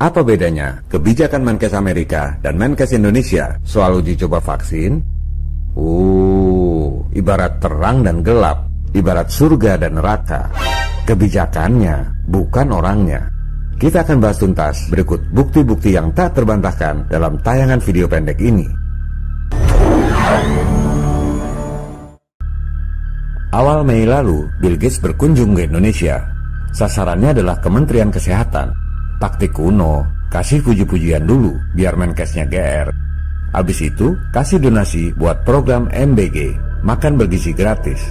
Apa bedanya kebijakan Menkes Amerika dan Menkes Indonesia soal uji coba vaksin? Ibarat terang dan gelap, ibarat surga dan neraka. Kebijakannya, bukan orangnya. Kita akan bahas tuntas berikut bukti-bukti yang tak terbantahkan dalam tayangan video pendek ini. Awal Mei lalu, Bill Gates berkunjung ke Indonesia. Sasarannya adalah Kementerian Kesehatan. Taktik kuno, kasih puji-pujian dulu biar Menkesnya GR. Abis itu, kasih donasi buat program MBG, makan bergizi gratis.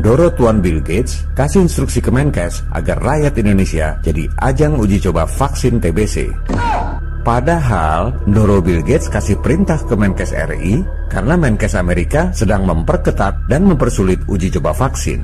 Doro Tuan Bill Gates kasih instruksi ke Menkes agar rakyat Indonesia jadi ajang uji coba vaksin TBC. Padahal, Doro Bill Gates kasih perintah ke Menkes RI karena Menkes Amerika sedang memperketat dan mempersulit uji coba vaksin.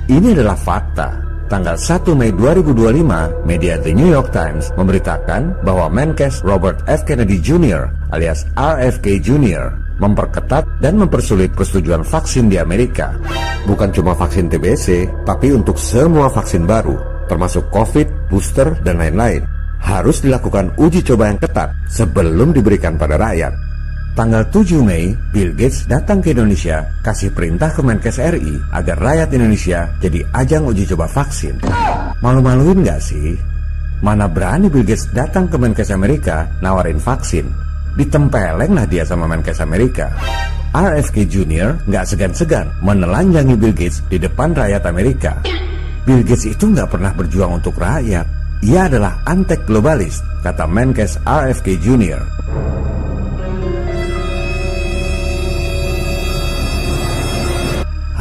Ini adalah fakta. Tanggal 1 Mei 2025, media The New York Times memberitakan bahwa Menkes Robert F. Kennedy Jr. alias RFK Jr. memperketat dan mempersulit persetujuan vaksin di Amerika. Bukan cuma vaksin TBC, tapi untuk semua vaksin baru, termasuk COVID, booster, dan lain-lain. Harus dilakukan uji coba yang ketat sebelum diberikan pada rakyat. Tanggal 7 Mei, Bill Gates datang ke Indonesia, kasih perintah ke Menkes RI agar rakyat Indonesia jadi ajang uji coba vaksin. Malu-maluin nggak sih? Mana berani Bill Gates datang ke Menkes Amerika nawarin vaksin. Ditempeleng lah dia sama Menkes Amerika. RFK Jr. nggak segan-segan menelanjangi Bill Gates di depan rakyat Amerika. Bill Gates itu nggak pernah berjuang untuk rakyat. Ia adalah antek globalis, kata Menkes RFK Jr.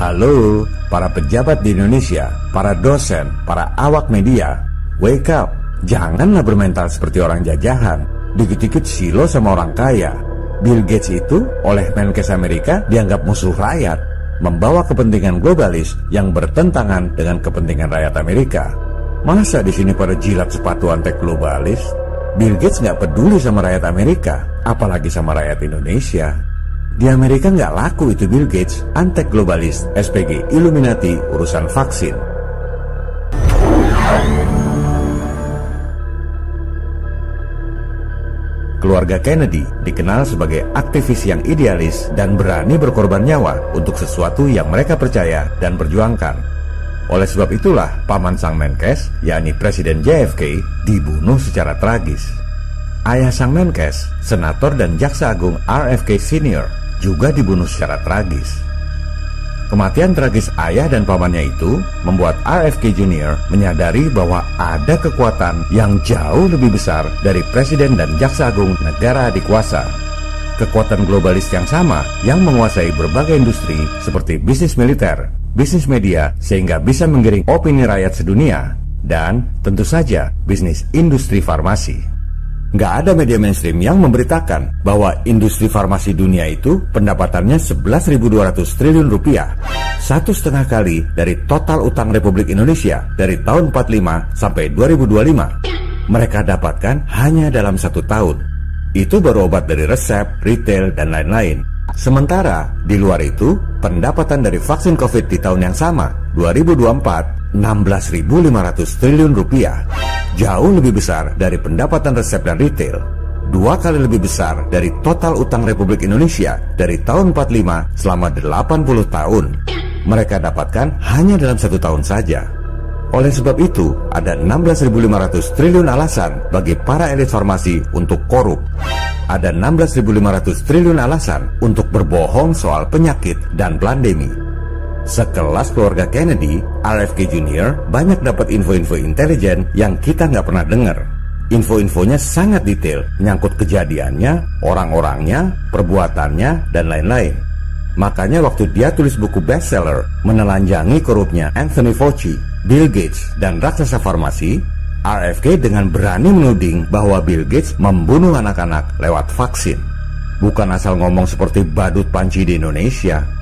Halo, para pejabat di Indonesia, para dosen, para awak media, wake up. Janganlah bermental seperti orang jajahan, dikit-dikit silo sama orang kaya. Bill Gates itu oleh Menkes Amerika dianggap musuh rakyat, membawa kepentingan globalis yang bertentangan dengan kepentingan rakyat Amerika. Masa di sini pada jilat sepatu antek globalis? Bill Gates nggak peduli sama rakyat Amerika, apalagi sama rakyat Indonesia. Di Amerika nggak laku itu Bill Gates, antek globalis, SPG, Illuminati, urusan vaksin. Keluarga Kennedy dikenal sebagai aktivis yang idealis dan berani berkorban nyawa untuk sesuatu yang mereka percaya dan perjuangkan. Oleh sebab itulah, paman sang Menkes, yakni Presiden JFK, dibunuh secara tragis. Ayah sang Menkes, Senator dan Jaksa Agung RFK Senior, juga dibunuh secara tragis. Kematian tragis ayah dan pamannya itu membuat RFK Jr. menyadari bahwa ada kekuatan yang jauh lebih besar dari Presiden dan Jaksa Agung negara adikuasa. Kekuatan globalis yang sama yang menguasai berbagai industri seperti bisnis militer, bisnis media, sehingga bisa menggiring opini rakyat sedunia, dan tentu saja bisnis industri farmasi. Nggak ada media mainstream yang memberitakan bahwa industri farmasi dunia itu pendapatannya 11.200 triliun rupiah, 1,5 kali dari total utang Republik Indonesia dari tahun 45 sampai 2025. Mereka dapatkan hanya dalam 1 tahun. Itu baru obat dari resep, retail, dan lain-lain. Sementara di luar itu, pendapatan dari vaksin COVID di tahun yang sama, 2024, 16.500 triliun rupiah. Jauh lebih besar dari pendapatan resep dan retail. 2 kali lebih besar dari total utang Republik Indonesia dari tahun 45 selama 80 tahun. Mereka dapatkan hanya dalam 1 tahun saja. Oleh sebab itu, ada 16.500 triliun alasan bagi para elit farmasi untuk korup. Ada 16.500 triliun alasan untuk berbohong soal penyakit dan pandemi. Sekelas keluarga Kennedy, RFK Jr. banyak dapat info-info intelijen yang kita nggak pernah dengar. Info-infonya sangat detail, menyangkut kejadiannya, orang-orangnya, perbuatannya, dan lain-lain. Makanya waktu dia tulis buku bestseller menelanjangi korupnya Anthony Fauci, Bill Gates, dan raksasa farmasi, RFK dengan berani menuding bahwa Bill Gates membunuh anak-anak lewat vaksin. Bukan asal ngomong seperti badut panci di Indonesia.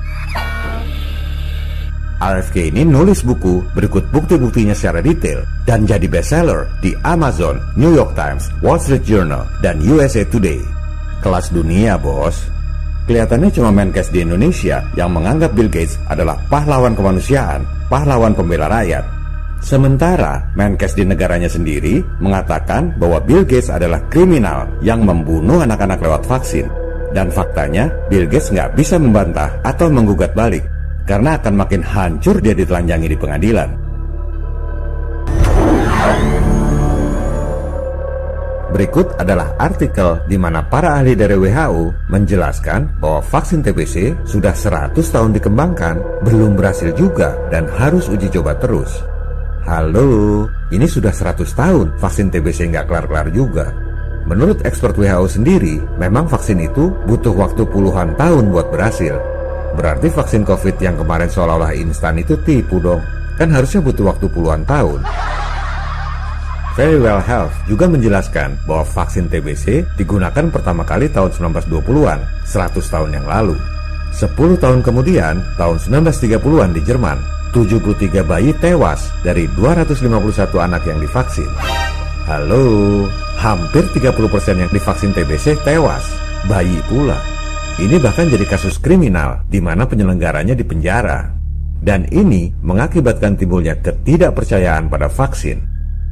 RFK ini nulis buku berikut bukti-buktinya secara detail dan jadi bestseller di Amazon, New York Times, Wall Street Journal, dan USA Today. Kelas dunia, bos. Kelihatannya cuma Menkes di Indonesia yang menganggap Bill Gates adalah pahlawan kemanusiaan, pahlawan pembela rakyat. Sementara Menkes di negaranya sendiri mengatakan bahwa Bill Gates adalah kriminal yang membunuh anak-anak lewat vaksin. Dan faktanya, Bill Gates nggak bisa membantah atau menggugat balik, karena akan makin hancur dia ditelanjangi di pengadilan. Berikut adalah artikel di mana para ahli dari WHO menjelaskan bahwa vaksin TBC sudah 100 tahun dikembangkan, belum berhasil juga, dan harus uji coba terus. Halo, ini sudah 100 tahun vaksin TBC nggak kelar-kelar juga. Menurut expert WHO sendiri, memang vaksin itu butuh waktu puluhan tahun buat berhasil. Berarti vaksin COVID yang kemarin seolah-olah instan itu tipu dong. Kan harusnya butuh waktu puluhan tahun. Verywell Health juga menjelaskan bahwa vaksin TBC digunakan pertama kali tahun 1920-an, 100 tahun yang lalu. 10 tahun kemudian, tahun 1930-an di Jerman, 73 bayi tewas dari 251 anak yang divaksin. Halo, hampir 30% yang divaksin TBC tewas, bayi pula. Ini bahkan jadi kasus kriminal di mana penyelenggaranya dipenjara. Dan ini mengakibatkan timbulnya ketidakpercayaan pada vaksin.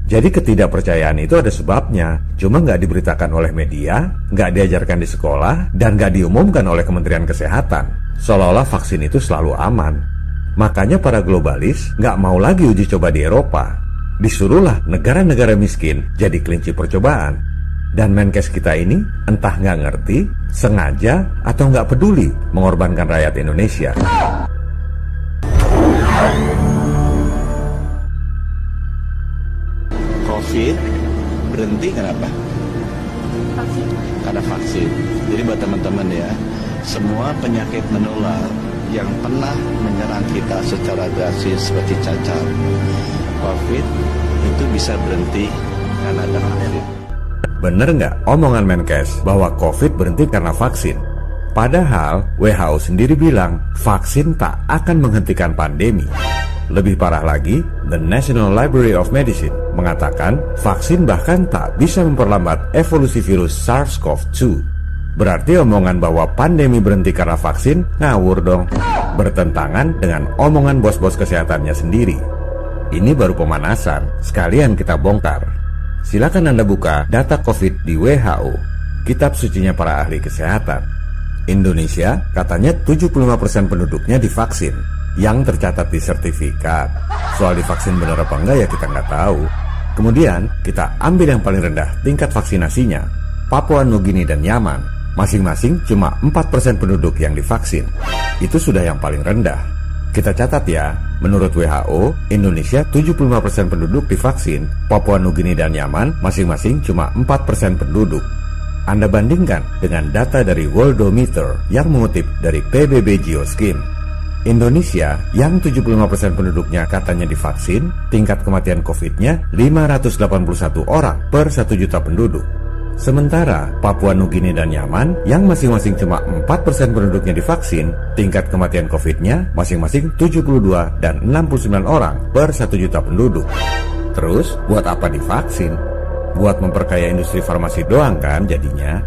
Jadi ketidakpercayaan itu ada sebabnya, cuma nggak diberitakan oleh media, nggak diajarkan di sekolah, dan nggak diumumkan oleh Kementerian Kesehatan. Seolah-olah vaksin itu selalu aman. Makanya para globalis nggak mau lagi uji coba di Eropa. Disuruhlah negara-negara miskin jadi kelinci percobaan. Dan Menkes kita ini entah nggak ngerti, sengaja, atau nggak peduli mengorbankan rakyat Indonesia. COVID berhenti kenapa? Vaksin. Karena vaksin. Jadi buat teman-teman ya, semua penyakit menular yang pernah menyerang kita secara drastis seperti cacar, COVID itu bisa berhenti karena ada vaksin. Bener nggak omongan Menkes bahwa COVID berhenti karena vaksin? Padahal WHO sendiri bilang vaksin tak akan menghentikan pandemi. Lebih parah lagi, The National Library of Medicine mengatakan vaksin bahkan tak bisa memperlambat evolusi virus SARS-CoV-2. Berarti omongan bahwa pandemi berhenti karena vaksin ngawur dong. Bertentangan dengan omongan bos-bos kesehatannya sendiri. Ini baru pemanasan, sekalian kita bongkar. Silakan Anda buka data COVID di WHO, kitab sucinya para ahli kesehatan. Indonesia katanya 75% penduduknya divaksin. Yang tercatat di sertifikat. Soal divaksin benar apa enggak ya kita nggak tahu. Kemudian kita ambil yang paling rendah tingkat vaksinasinya, Papua Nugini dan Yaman. Masing-masing cuma 4% penduduk yang divaksin. Itu sudah yang paling rendah. Kita catat ya, menurut WHO, Indonesia 75% penduduk divaksin, Papua Nugini dan Yaman masing-masing cuma 4% penduduk. Anda bandingkan dengan data dari Worldometer yang mengutip dari PBB Geoskim. Indonesia yang 75% penduduknya katanya divaksin, tingkat kematian COVID-nya 581 orang per 1 juta penduduk. Sementara Papua Nugini dan Yaman yang masing-masing cuma 4% penduduknya divaksin, tingkat kematian COVID-nya masing-masing 72 dan 69 orang per 1 juta penduduk. Terus buat apa divaksin? Buat memperkaya industri farmasi doang kan jadinya?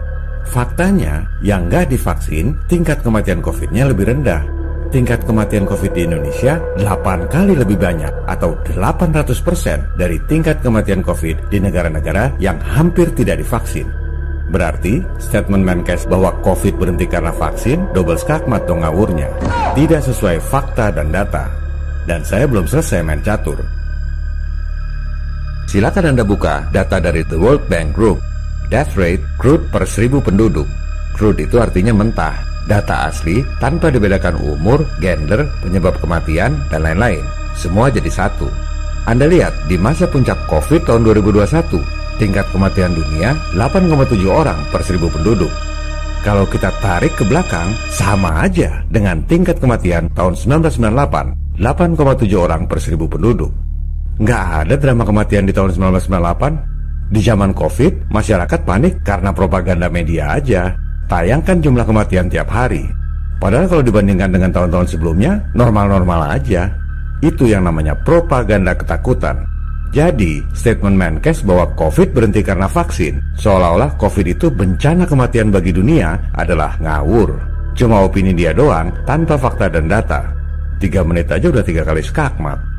Faktanya yang nggak divaksin, tingkat kematian COVID-nya lebih rendah. Tingkat kematian COVID di Indonesia 8 kali lebih banyak atau 800% dari tingkat kematian COVID di negara-negara yang hampir tidak divaksin. Berarti statement Menkes bahwa COVID berhenti karena vaksin double skakmat dong ngawurnya. Tidak sesuai fakta dan data. Dan saya belum selesai main catur. Silakan Anda buka data dari The World Bank Group. Death rate crude per 1000 penduduk. Crude itu artinya mentah. Data asli tanpa dibedakan umur, gender, penyebab kematian, dan lain-lain. Semua jadi satu. Anda lihat di masa puncak COVID tahun 2021, tingkat kematian dunia 8,7 orang per 1000 penduduk. Kalau kita tarik ke belakang, sama aja dengan tingkat kematian tahun 1998, 8,7 orang per 1000 penduduk. Nggak ada drama kematian di tahun 1998. Di zaman COVID, masyarakat panik karena propaganda media aja. Tayangkan jumlah kematian tiap hari. Padahal kalau dibandingkan dengan tahun-tahun sebelumnya, normal-normal aja. Itu yang namanya propaganda ketakutan. Jadi, statement Menkes bahwa COVID berhenti karena vaksin, seolah-olah COVID itu bencana kematian bagi dunia adalah ngawur. Cuma opini dia doang, tanpa fakta dan data. 3 menit aja udah 3 kali skakmat.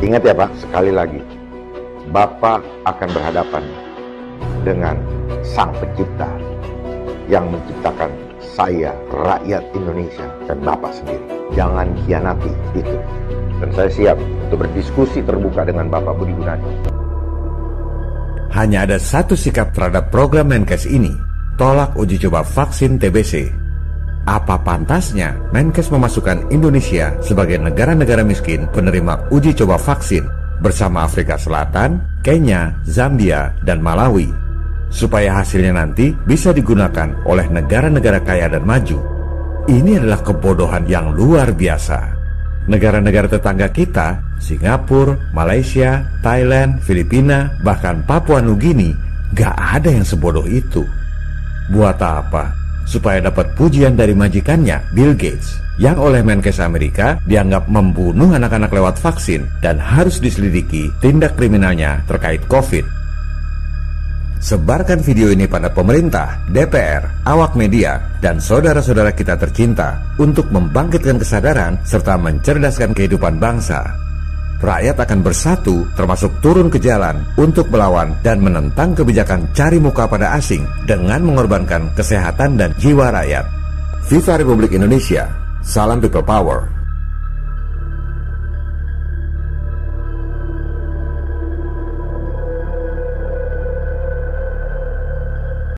Ingat ya Pak, sekali lagi, Bapak akan berhadapan dengan Sang Pencipta yang menciptakan saya, rakyat Indonesia, dan Bapak sendiri. Jangan khianati itu. Dan saya siap untuk berdiskusi terbuka dengan Bapak Budi Gunadi. Hanya ada satu sikap terhadap program Menkes ini, tolak uji coba vaksin TBC. Apa pantasnya Menkes memasukkan Indonesia sebagai negara-negara miskin penerima uji coba vaksin bersama Afrika Selatan, Kenya, Zambia, dan Malawi, supaya hasilnya nanti bisa digunakan oleh negara-negara kaya dan maju. Ini adalah kebodohan yang luar biasa. Negara-negara tetangga kita, Singapura, Malaysia, Thailand, Filipina, bahkan Papua Nugini, gak ada yang sebodoh itu. Buat apa? Supaya dapat pujian dari majikannya, Bill Gates, yang oleh Menkes Amerika dianggap membunuh anak-anak lewat vaksin dan harus diselidiki tindak kriminalnya terkait COVID. Sebarkan video ini pada pemerintah, DPR, awak media, dan saudara-saudara kita tercinta untuk membangkitkan kesadaran serta mencerdaskan kehidupan bangsa. Rakyat akan bersatu, termasuk turun ke jalan untuk melawan dan menentang kebijakan cari muka pada asing dengan mengorbankan kesehatan dan jiwa rakyat. Viva Republik Indonesia, salam people power.